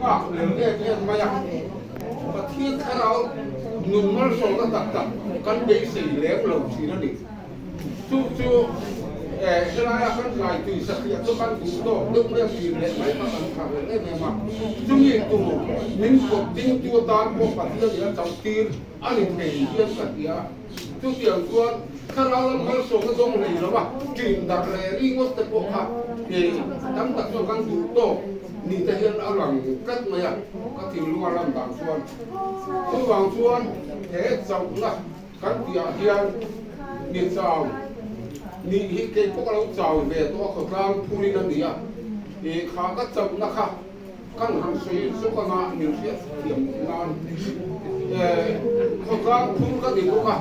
à lệ mày à và thiết khai áo nung mal sổ cái tạt căn bể xì lém lồng xì nó đi chú cái này căn lại tùy sắc hiện tôi căn đủ to nước mía xì lém mấy mà căn thằng lém mà chúng gì tụ nín cột tinh chua tan bộ phận nó là trong tiền anh thấy tiền cả kia chú tiền tuan khai áo làm mal sổ cái dòng này rồi mà kìm đặt lệ đi ngót tập bộ khác thì đám đặt cho căn đủ to nhìn thấy hiện ở lòng cách mày à các thì luôn làm đảng xuân chú vàng xuân thế dòng là các địa hiện miền giàu nhìn hiện cái quốc lão giàu về tôi có đang thu đi làm gì à thì khá các dòng là khá các hàng suy số con ngã nhiều sẽ điểm ngon có đang thu các điểm quốc à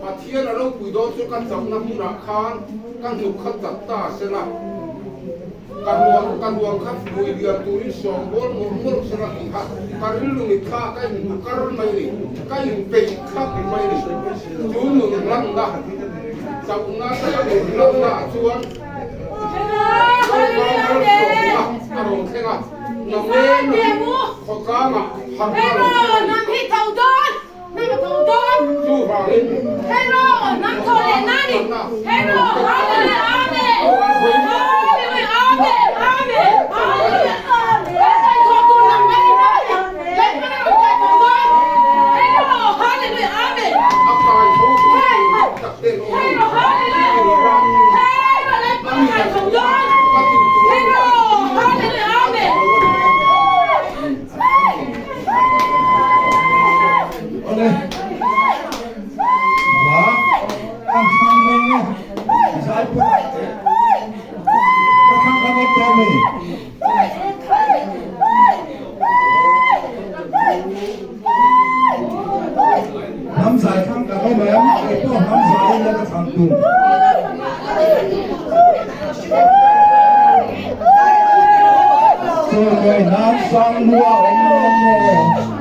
và thiên là lâu quý đó số các dòng là cũng là khá các hiệu khắc tập ta sẽ là kan ruang khắp đuôi dia turi song bol mur sera iha karil lu mitha kai mukar mai ni kai pe khắp mai ni chu mừng lăng da sau na sa lu lăng da chuan arong khenga nam ne kho ka ma hang nam hi thau don chu ha hello nam thau le nani hello nắm giải khăn cả cái mềm để có nắm giải lên cái thằng tù rồi người nắm sang mua ông